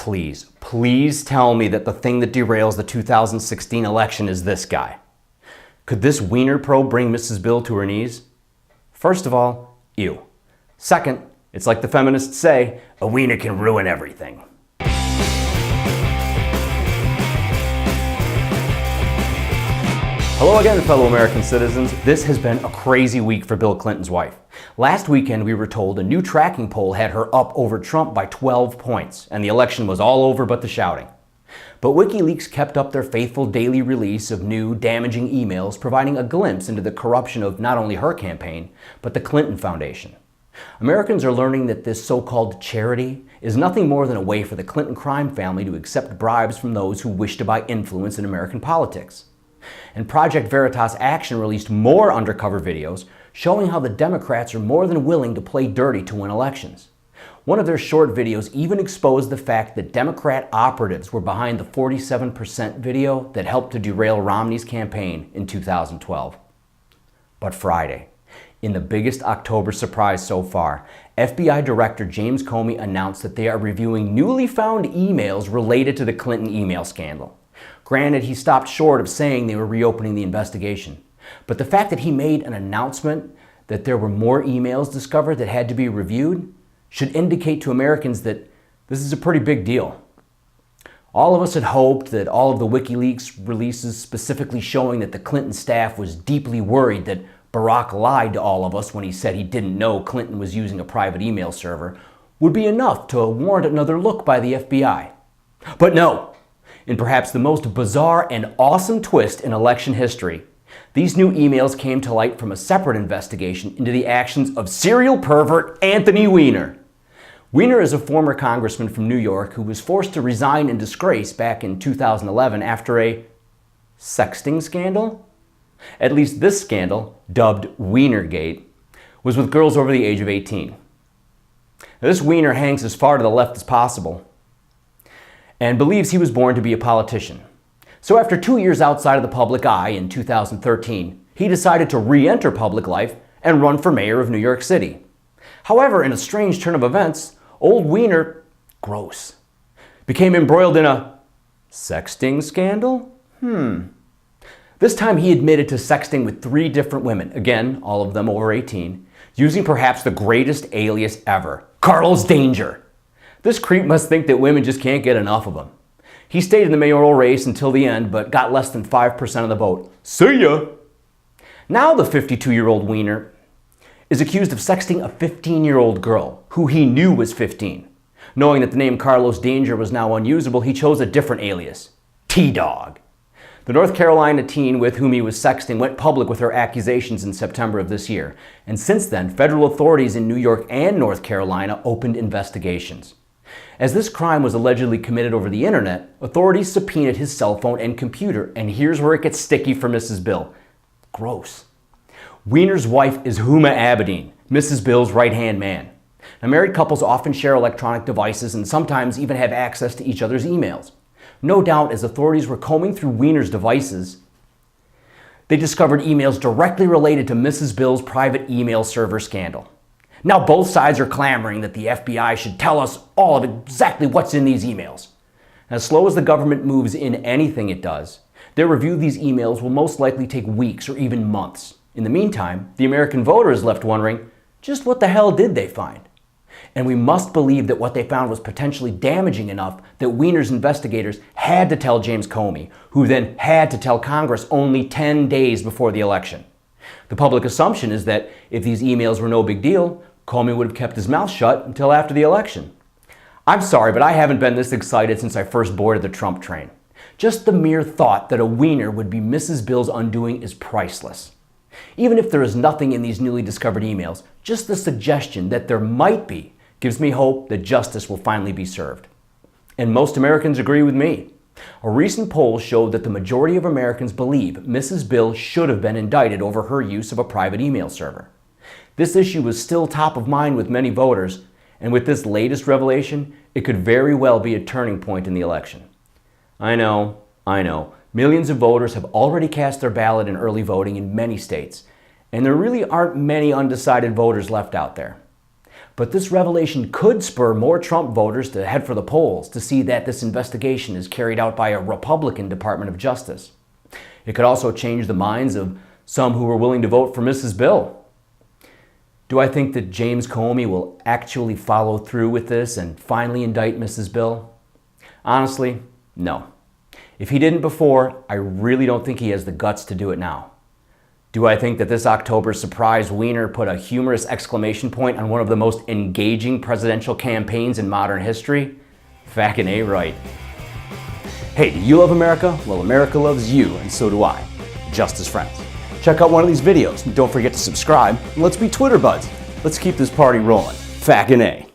please, please tell me that the thing that derails the 2016 election is this guy. Could this Weiner probe bring Mrs. Bill to her knees? First of all, ew. Second, it's like the feminists say, a Weiner can ruin everything. Hello again, fellow American citizens. This has been a crazy week for Bill Clinton's wife. Last weekend, we were told a new tracking poll had her up over Trump by 12 points, and the election was all over but the shouting. But WikiLeaks kept up their faithful daily release of new, damaging emails, providing a glimpse into the corruption of not only her campaign, but the Clinton Foundation. Americans are learning that this so-called charity is nothing more than a way for the Clinton crime family to accept bribes from those who wish to buy influence in American politics. And Project Veritas Action released more undercover videos showing how the Democrats are more than willing to play dirty to win elections. One of their short videos even exposed the fact that Democrat operatives were behind the 47% video that helped to derail Romney's campaign in 2012. But Friday, in the biggest October surprise so far, FBI Director James Comey announced that they are reviewing newly found emails related to the Clinton email scandal. Granted, he stopped short of saying they were reopening the investigation. But the fact that he made an announcement that there were more emails discovered that had to be reviewed should indicate to Americans that this is a pretty big deal. All of us had hoped that all of the WikiLeaks releases specifically showing that the Clinton staff was deeply worried that Barack lied to all of us when he said he didn't know Clinton was using a private email server would be enough to warrant another look by the FBI. But no! In perhaps the most bizarre and awesome twist in election history, these new emails came to light from a separate investigation into the actions of serial pervert Anthony Weiner. Weiner is a former congressman from New York who was forced to resign in disgrace back in 2011 after a sexting scandal? At least this scandal, dubbed Weinergate, was with girls over the age of 18. Now, this Weiner hangs as far to the left as possible and believes he was born to be a politician. So after 2 years outside of the public eye in 2013, he decided to re-enter public life and run for mayor of New York City. However, in a strange turn of events, old Weiner, gross, became embroiled in a sexting scandal? This time he admitted to sexting with 3 different women, again, all of them over 18, using perhaps the greatest alias ever, Carlos Danger. This creep must think that women just can't get enough of him. He stayed in the mayoral race until the end, but got less than 5% of the vote. See ya! Now the 52-year-old Weiner is accused of sexting a 15-year-old girl, who he knew was 15. Knowing that the name Carlos Danger was now unusable, he chose a different alias, T-Dog. The North Carolina teen with whom he was sexting went public with her accusations in September of this year, and since then, federal authorities in New York and North Carolina opened investigations. As this crime was allegedly committed over the internet, authorities subpoenaed his cell phone and computer, and here's where it gets sticky for Mrs. Bill. Gross. Weiner's wife is Huma Abedin, Mrs. Bill's right-hand man. Now, married couples often share electronic devices and sometimes even have access to each other's emails. No doubt, as authorities were combing through Weiner's devices, they discovered emails directly related to Mrs. Bill's private email server scandal. Now both sides are clamoring that the FBI should tell us all of exactly what's in these emails. As slow as the government moves in anything it does, their review of these emails will most likely take weeks or even months. In the meantime, the American voter is left wondering, just what the hell did they find? And we must believe that what they found was potentially damaging enough that Weiner's investigators had to tell James Comey, who then had to tell Congress only 10 days before the election. The public assumption is that if these emails were no big deal, Comey would have kept his mouth shut until after the election. I'm sorry, but I haven't been this excited since I first boarded the Trump train. Just the mere thought that a Weiner would be Mrs. Bill's undoing is priceless. Even if there is nothing in these newly discovered emails, just the suggestion that there might be gives me hope that justice will finally be served. And most Americans agree with me. A recent poll showed that the majority of Americans believe Mrs. Bill should have been indicted over her use of a private email server. This issue was still top of mind with many voters, and with this latest revelation, it could very well be a turning point in the election. I know. Millions of voters have already cast their ballot in early voting in many states, and there really aren't many undecided voters left out there. But this revelation could spur more Trump voters to head for the polls to see that this investigation is carried out by a Republican Department of Justice. It could also change the minds of some who were willing to vote for Mrs. Bill. Do I think that James Comey will actually follow through with this and finally indict Mrs. Bill? Honestly, no. If he didn't before, I really don't think he has the guts to do it now. Do I think that this October's surprise Weiner put a humorous exclamation point on one of the most engaging presidential campaigns in modern history? Fucking A right. Hey, do you love America? Well, America loves you, and so do I. Just as friends. Check out one of these videos, and don't forget to subscribe, and let's be Twitter buds. Let's keep this party rolling. Fucking A.